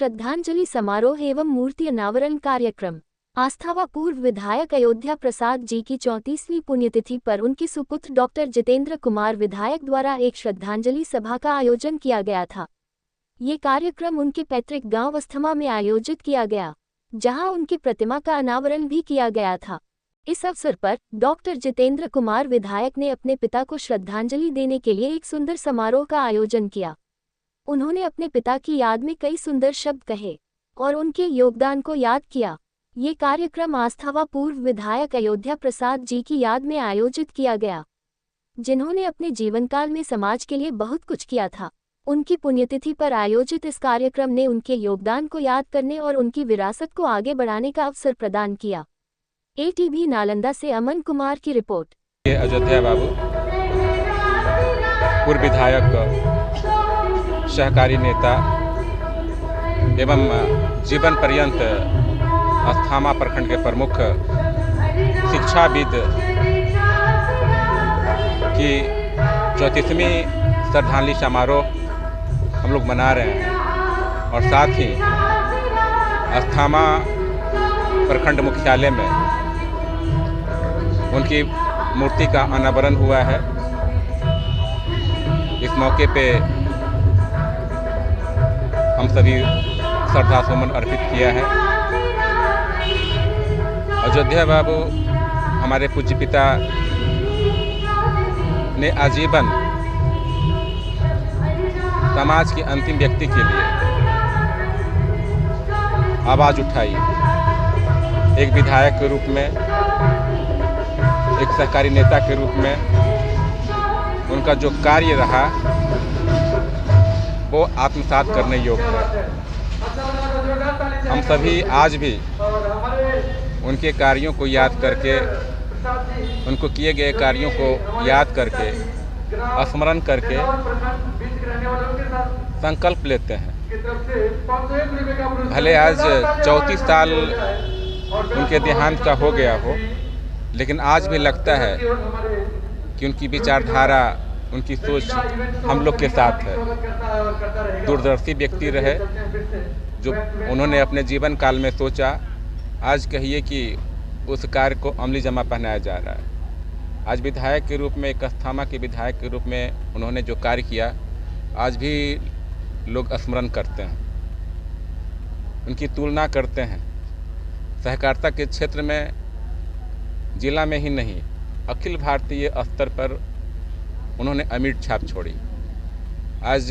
श्रद्धांजलि समारोह एवं मूर्ति अनावरण कार्यक्रम। आस्थावा पूर्व विधायक अयोध्या प्रसाद जी की 34वीं पुण्यतिथि पर उनके सुपुत्र डॉक्टर जितेंद्र कुमार विधायक द्वारा एक श्रद्धांजलि सभा का आयोजन किया गया था। ये कार्यक्रम उनके पैतृक गांव अस्थमा में आयोजित किया गया, जहां उनकी प्रतिमा का अनावरण भी किया गया था। इस अवसर पर डॉक्टर जितेंद्र कुमार विधायक ने अपने पिता को श्रद्धांजलि देने के लिए एक सुंदर समारोह का आयोजन किया। उन्होंने अपने पिता की याद में कई सुंदर शब्द कहे और उनके योगदान को याद किया। ये कार्यक्रम आस्थावा पूर्व विधायक अयोध्या प्रसाद जी की याद में आयोजित किया गया, जिन्होंने अपने जीवनकाल में समाज के लिए बहुत कुछ किया था। उनकी पुण्यतिथि पर आयोजित इस कार्यक्रम ने उनके योगदान को याद करने और उनकी विरासत को आगे बढ़ाने का अवसर प्रदान किया। ATV नालंदा से अमन कुमार की रिपोर्ट। अयोध्या बाबू पूर्व विधायक, सहकारी नेता एवं जीवन पर्यंत अस्थामा प्रखंड के प्रमुख शिक्षाविद की 34वीं श्रद्धांजलि समारोह हम लोग मना रहे हैं और साथ ही अस्थामा प्रखंड मुख्यालय में उनकी मूर्ति का अनावरण हुआ है। इस मौके पे हम सभी श्रद्धा सुमन अर्पित किया है। अयोध्या बाबू हमारे पूज्य पिता ने आजीवन समाज के अंतिम व्यक्ति के लिए आवाज़ उठाई। एक विधायक के रूप में, एक सहकारी नेता के रूप में उनका जो कार्य रहा वो आत्मसात करने योग्य है। हम सभी आज भी उनके कार्यों को याद करके, उनको किए गए कार्यों को याद करके, स्मरण करके संकल्प लेते हैं। भले आज 34 साल उनके देहांत का हो गया हो, लेकिन आज भी लगता है कि उनकी विचारधारा, उनकी सोच हम लोग के साथ है। दूरदर्शी व्यक्ति रहे जो उन्होंने अपने जीवन काल में सोचा। आज कहिए कि उस कार्य को अमली जमा पहनाया जा रहा है। आज विधायक के रूप में, एक अस्थामा के विधायक के रूप में उन्होंने जो कार्य किया आज भी लोग स्मरण करते हैं, उनकी तुलना करते हैं। सहकारिता के क्षेत्र में जिला में ही नहीं, अखिल भारतीय स्तर पर उन्होंने अमिट छाप छोड़ी। आज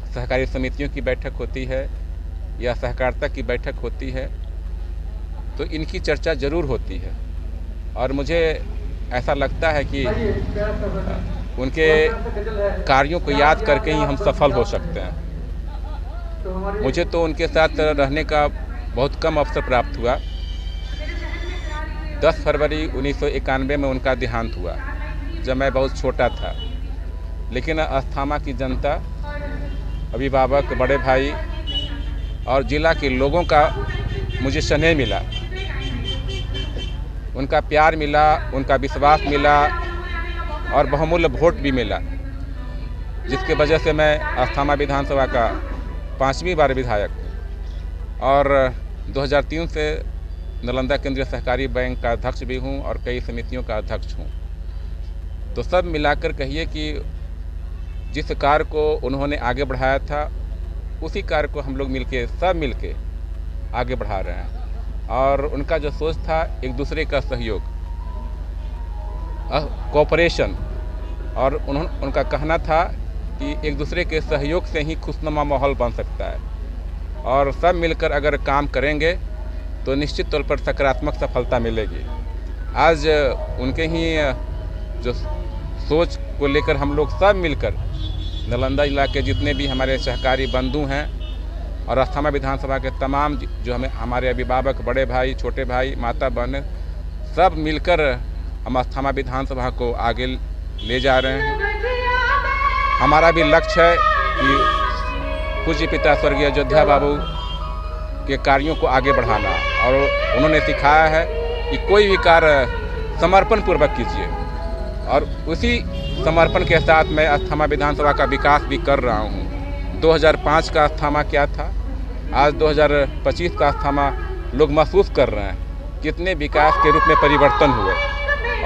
सहकारी समितियों की बैठक होती है या सहकारिता की बैठक होती है तो इनकी चर्चा जरूर होती है और मुझे ऐसा लगता है कि उनके कार्यों को याद करके ही हम सफल हो सकते हैं। मुझे तो उनके साथ रहने का बहुत कम अवसर प्राप्त हुआ। 10 फरवरी 1991 में उनका देहांत हुआ, जब मैं बहुत छोटा था। लेकिन अस्थामा की जनता, अभिभावक, बड़े भाई और जिला के लोगों का मुझे स्नेह मिला, उनका प्यार मिला, उनका विश्वास मिला और बहुमूल्य वोट भी मिला, जिसके वजह से मैं अस्थामा विधानसभा का 5वीं बार विधायक हूँ और 2003 से नालंदा केंद्रीय सहकारी बैंक का अध्यक्ष भी हूँ और कई समितियों का अध्यक्ष हूँ। तो सब मिलाकर कहिए कि जिस कार्य को उन्होंने आगे बढ़ाया था उसी कार्य को हम लोग सब मिलके आगे बढ़ा रहे हैं। और उनका जो सोच था एक दूसरे का सहयोग, कोऑपरेशन, और उनका कहना था कि एक दूसरे के सहयोग से ही खुशनुमा माहौल बन सकता है और सब मिलकर अगर काम करेंगे तो निश्चित तौर पर सकारात्मक सफलता मिलेगी। आज उनके ही जो सोच को लेकर हम लोग सब मिलकर नालंदा जिला के जितने भी हमारे सहकारी बंधु हैं और अस्थामा विधानसभा के तमाम जो हमारे अभिभावक, बड़े भाई, छोटे भाई, माता बहन, सब मिलकर हम अस्थामा विधानसभा को आगे ले जा रहे हैं। हमारा भी लक्ष्य है कि पूज्य पिता स्वर्गीय अयोध्या बाबू के कार्यों को आगे बढ़ाना, और उन्होंने सिखाया है कि कोई भी कार्य समर्पण पूर्वक कीजिए, और उसी समर्पण के साथ मैं अस्थामा विधानसभा का विकास भी कर रहा हूँ। 2005 का अस्थामा क्या था, आज 2025 का अस्थामा लोग महसूस कर रहे हैं, कितने विकास के रूप में परिवर्तन हुए।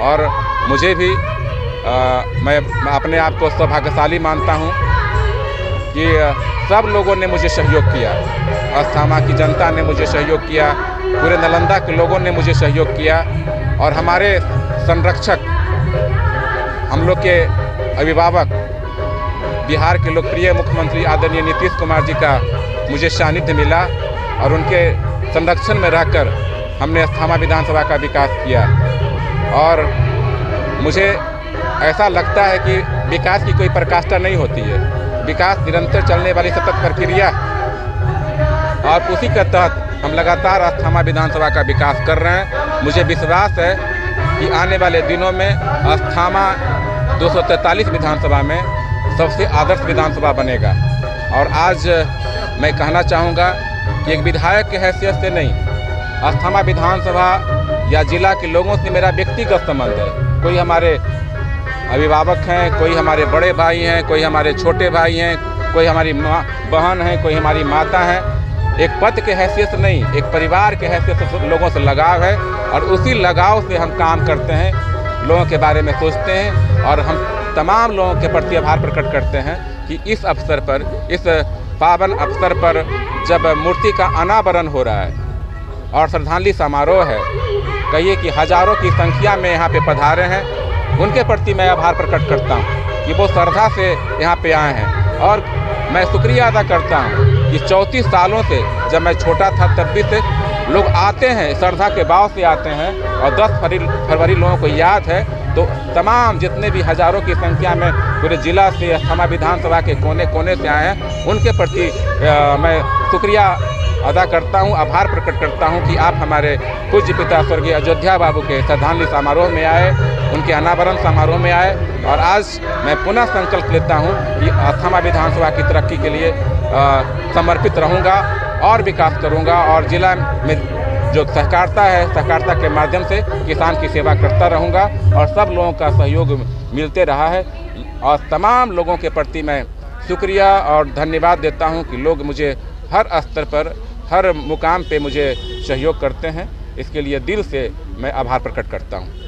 और मुझे भी मैं अपने आप को सौभाग्यशाली मानता हूँ कि सब लोगों ने मुझे सहयोग किया। अस्थामा की जनता ने मुझे सहयोग किया, पूरे नालंदा के लोगों ने मुझे सहयोग किया, और हमारे संरक्षक, हम लोग के अभिभावक, बिहार के लोकप्रिय मुख्यमंत्री आदरणीय नीतीश कुमार जी का मुझे सानिध्य मिला, और उनके संरक्षण में रहकर हमने अस्थामा विधानसभा का विकास किया। और मुझे ऐसा लगता है कि विकास की कोई पराकाष्ठा नहीं होती है, विकास निरंतर चलने वाली सतत प्रक्रिया, और उसी के तहत हम लगातार अस्थामा विधानसभा का विकास कर रहे हैं। मुझे विश्वास है कि आने वाले दिनों में अस्थामा 243 विधानसभा में सबसे आदर्श विधानसभा बनेगा। और आज मैं कहना चाहूँगा कि एक विधायक के हैसियत से नहीं, अस्थामा विधानसभा या जिला के लोगों से मेरा व्यक्तिगत संबंध है। कोई हमारे अभिभावक हैं, कोई हमारे बड़े भाई हैं, कोई हमारे छोटे भाई हैं, कोई हमारी बहन है, कोई हमारी माता है। एक पद के हैसियत से नहीं, एक परिवार के हैसियत से लोगों से लगाव है, और उसी लगाव से हम काम करते हैं, लोगों के बारे में सोचते हैं, और हम तमाम लोगों के प्रति आभार प्रकट करते हैं कि इस अवसर पर, इस पावन अवसर पर जब मूर्ति का अनावरण हो रहा है और श्रद्धांजलि समारोह है, कहिए कि हजारों की संख्या में यहाँ पे पधारे हैं, उनके प्रति मैं आभार प्रकट करता हूँ कि वो श्रद्धा से यहाँ पे आए हैं। और मैं शुक्रिया अदा करता हूँ कि 34 सालों से, जब मैं छोटा था तब भी से लोग आते हैं, श्रद्धा के भाव से आते हैं, और 10 फरवरी लोगों को याद है, तो तमाम जितने भी हजारों की संख्या में पूरे जिला से, अस्थामा विधानसभा के कोने कोने से आए हैं, उनके प्रति मैं शुक्रिया अदा करता हूं, आभार प्रकट करता हूं कि आप हमारे पूज्य पिता स्वर्गीय अयोध्या बाबू के श्रद्धांजलि समारोह में आए, उनके अनावरण समारोह में आए। और आज मैं पुनः संकल्प लेता हूं कि अस्थामा विधानसभा की तरक्की के लिए समर्पित रहूँगा और विकास करूँगा, और जिला में जो सहकारिता है, सहकारिता के माध्यम से किसान की सेवा करता रहूँगा, और सब लोगों का सहयोग मिलते रहा है। और तमाम लोगों के प्रति मैं शुक्रिया और धन्यवाद देता हूँ कि लोग मुझे हर स्तर पर, हर मुकाम पे मुझे सहयोग करते हैं। इसके लिए दिल से मैं आभार प्रकट करता हूँ।